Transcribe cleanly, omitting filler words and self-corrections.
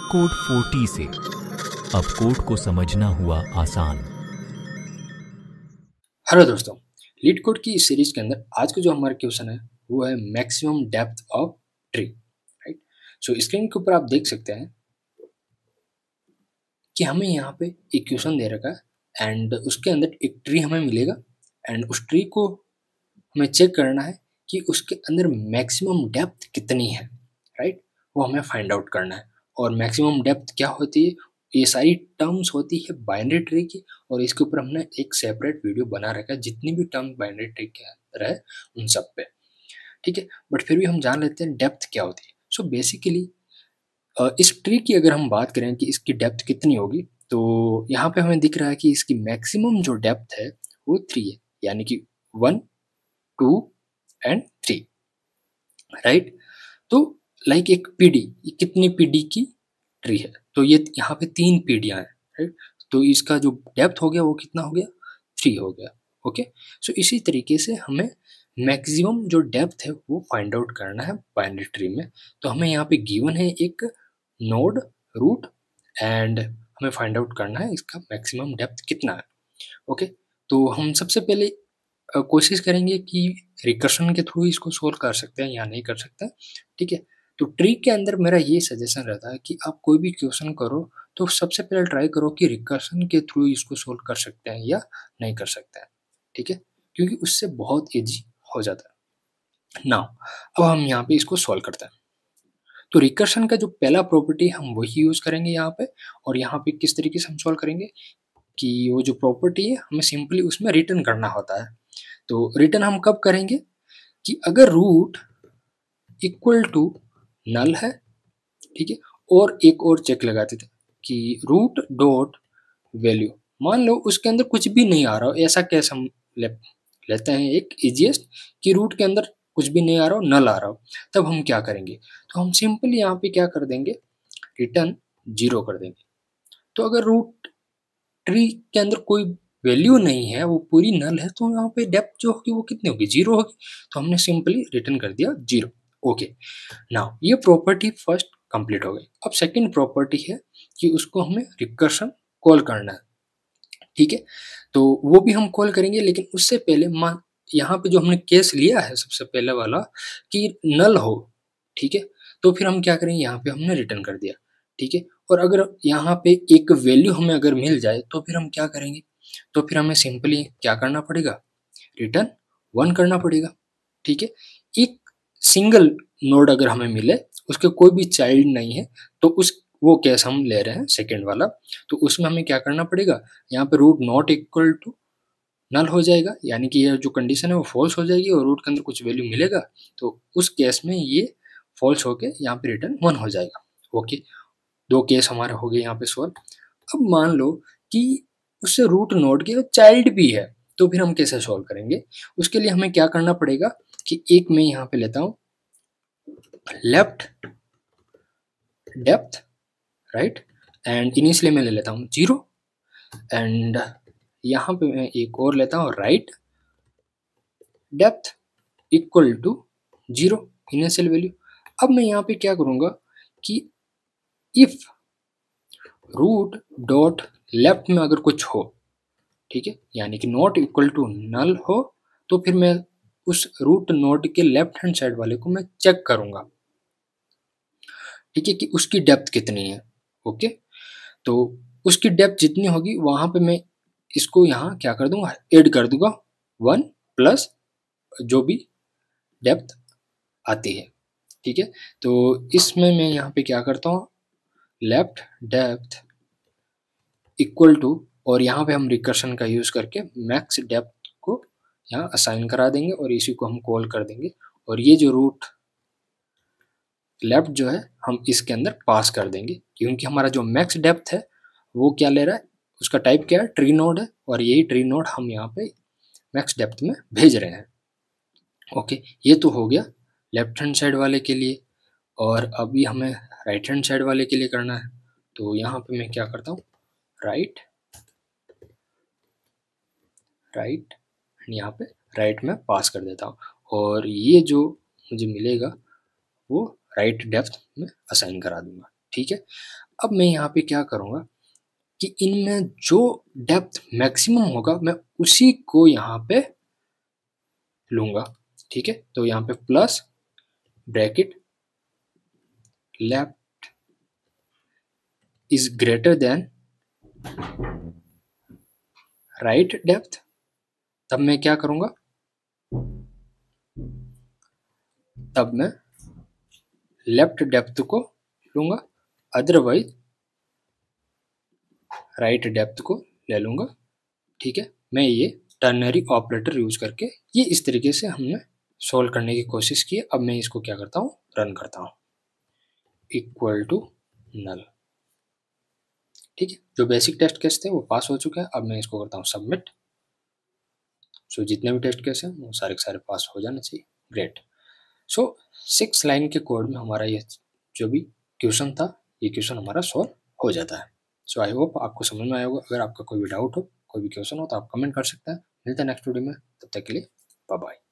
Code 4T से अब code को समझना हुआ आसान। हेलो दोस्तों, लीड कोड की इस सीरीज के अंदर आज का जो हमारा क्वेश्चन है वो है maximum depth of tree. Right. So screen के ऊपर आप देख सकते हैं कि हमें यहाँ पे एक क्वेश्चन दे रखा है एंड उसके अंदर एक ट्री हमें मिलेगा एंड उस ट्री को हमें चेक करना है कि उसके अंदर मैक्सिमम डेप्थ कितनी है। राइट, वो हमें फाइंड आउट करना है। और मैक्सिमम डेप्थ क्या होती है, ये सारी टर्म्स होती है बाइनरी ट्री की, और इसके ऊपर हमने एक सेपरेट वीडियो बना रखा है जितनी भी टर्म बाइनरी ट्री के अंदर है उन सब पे। ठीक है, बट फिर भी हम जान लेते हैं डेप्थ क्या होती है। सो बेसिकली इस ट्री की अगर हम बात करें कि इसकी डेप्थ कितनी होगी, तो यहाँ पे हमें दिख रहा है कि इसकी मैक्सिमम जो डेप्थ है वो 3 है, यानी कि 1, 2 एंड 3। राइट, तो लाइक एक पीडी, कितनी पीडी की ट्री है, तो ये यहाँ पे 3 पीडियां हैं। राइट, तो इसका जो डेप्थ हो गया वो कितना हो गया, 3 हो गया। ओके, सो इसी तरीके से हमें मैक्सिमम जो डेप्थ है वो फाइंड आउट करना है बाइनरी ट्री में। तो हमें यहाँ पे गिवन है एक नोड, रूट, एंड हमें फाइंड आउट करना है इसका मैक्सिमम डेप्थ कितना है। ओके, तो हम सबसे पहले कोशिश करेंगे कि रिकर्शन के थ्रू इसको सोल्व कर सकते हैं या नहीं कर सकते हैं। ठीक है, तो ट्री के अंदर मेरा ये सजेशन रहता है कि आप कोई भी क्वेश्चन करो तो सबसे पहले ट्राई करो कि रिकर्शन के थ्रू इसको सोल्व कर सकते हैं या नहीं कर सकते हैं। ठीक है, क्योंकि उससे बहुत ईजी हो जाता है। नाउ अब हम यहाँ पे इसको सॉल्व करते हैं। तो रिकर्शन का जो पहला प्रॉपर्टी हम वही यूज करेंगे यहाँ पे, और यहाँ पे किस तरीके से हम सॉल्व करेंगे कि वो जो प्रॉपर्टी है हमें सिंपली उसमें रिटर्न करना होता है। तो रिटर्न हम कब करेंगे कि अगर रूट इक्वल टू नल है, ठीक है, और एक और चेक लगाते थे कि रूट डॉट वैल्यू, मान लो उसके अंदर कुछ भी नहीं आ रहा हो, ऐसा केस हम लेते हैं एक इजीएस्ट कि रूट के अंदर कुछ भी नहीं आ रहा हो, नल आ रहा हो, तब हम क्या करेंगे, तो हम सिंपली यहाँ पे क्या कर देंगे, रिटर्न 0 कर देंगे। तो अगर रूट ट्री के अंदर कोई वैल्यू नहीं है, वो पूरी नल है, तो यहाँ पे डेप्थ जो होगी वो कितनी होगी, 0 होगी। तो हमने सिंपली रिटर्न कर दिया 0। ओके, नाउ ये प्रॉपर्टी फर्स्ट कंप्लीट हो गई। अब सेकंड प्रॉपर्टी है कि उसको हमें रिकर्शन कॉल करना है। ठीक है, तो वो भी हम कॉल करेंगे, लेकिन उससे पहले मान यहाँ पे जो हमने केस लिया है सबसे पहले वाला कि नल हो, ठीक है, तो फिर हम क्या करेंगे, यहाँ पे हमने रिटर्न कर दिया। ठीक है, और अगर यहाँ पे एक वैल्यू हमें अगर मिल जाए तो फिर हम क्या करेंगे, तो फिर हमें सिंपली क्या करना पड़ेगा, रिटर्न 1 करना पड़ेगा। ठीक है, एक सिंगल नोड अगर हमें मिले, उसके कोई भी चाइल्ड नहीं है, तो उस वो केस हम ले रहे हैं सेकेंड वाला, तो उसमें हमें क्या करना पड़ेगा, यहाँ पे root not equal to null हो जाएगा, यानी कि ये जो कंडीशन है वो फॉल्स हो जाएगी, और रूट के अंदर कुछ वैल्यू मिलेगा, तो उस केस में ये फॉल्स होके यहाँ पे रिटर्न 1 हो जाएगा। ओके, 2 केस हमारे हो गए यहाँ पे सॉल्व। अब मान लो कि उससे रूट नोड के चाइल्ड भी है, तो फिर हम कैसे सॉल्व करेंगे, उसके लिए हमें क्या करना पड़ेगा कि एक मैं यहाँ पे लेता हूँ left depth, right, and initially मैं ले लेता हूँ 0, एंड यहाँ पे मैं एक और लेता हूँ right depth equal to 0 initial value. अब मैं यहाँ पे क्या करूँगा कि इफ रूट डॉट लेफ्ट में अगर कुछ हो, ठीक है, यानी कि नॉट इक्वल टू नल हो, तो फिर मैं उस रूट नोड के लेफ्ट हैंड साइड वाले को मैं चेक करूंगा। ठीक है, कि उसकी डेप्थ कितनी है। ओके, तो उसकी डेप्थ जितनी होगी वहां पे मैं इसको यहाँ क्या कर दूंगा, ऐड कर दूंगा 1 प्लस जो भी डेप्थ आती है। ठीक है, तो इसमें मैं यहाँ पे क्या करता हूँ, लेफ्ट डेप्थ इक्वल टू, और यहाँ पे हम रिकर्शन का यूज करके मैक्स डेप्थ को यहाँ असाइन करा देंगे और इसी को हम कॉल कर देंगे, और ये जो रूट लेफ्ट जो है हम इसके अंदर पास कर देंगे, क्योंकि हमारा जो मैक्स डेप्थ है वो क्या ले रहा है, उसका टाइप क्या है, ट्री नोड है, और यही ट्री नोड हम यहाँ पे मैक्स डेप्थ में भेज रहे हैं। ओके, ये तो हो गया लेफ्ट हैंड साइड वाले के लिए, और अभी हमें राइट हैंड साइड वाले के लिए करना है। तो यहाँ पे मैं क्या करता हूँ, राइट यहाँ पे राइट में पास कर देता हूँ, और ये जो मुझे मिलेगा वो राइट डेप्थ में असाइन करा दूंगा। ठीक है। अब मैं यहाँ पे क्या करूँगा कि इनमें जो डेप्थ मैक्सिमम होगा मैं उसी को यहाँ पे लूँगा, ठीक है। तो यहाँ पे plus bracket left is greater than right depth. तब मैं क्या करूँगा, तब मैं लेफ्ट डेप्थ को लूँगा, अदरवाइज राइट डेप्थ को ले लूँगा, ठीक है। मैं ये टर्नरी ऑपरेटर यूज़ करके ये इस तरीके से हमने सॉल्व करने की कोशिश की। अब मैं इसको क्या करता हूँ, रन करता हूँ, इक्वल टू नल, ठीक है। जो बेसिक टेस्ट केस थे वो पास हो चुके हैं। अब मैं इसको करता हूँ सबमिट। सो जितने भी टेस्ट केस हैं वो सारे के सारे पास हो जाने चाहिए। ग्रेट। सो 6 लाइन के कोड में हमारा ये जो भी क्वेश्चन था, ये क्वेश्चन हमारा सॉल्व हो जाता है। सो आई होप आपको समझ में आया होगा। अगर आपका कोई भी डाउट हो, कोई भी क्वेश्चन हो तो आप कमेंट कर सकते हैं। मिलते हैं नेक्स्ट वीडियो में, तब तक के लिए बाय बाय।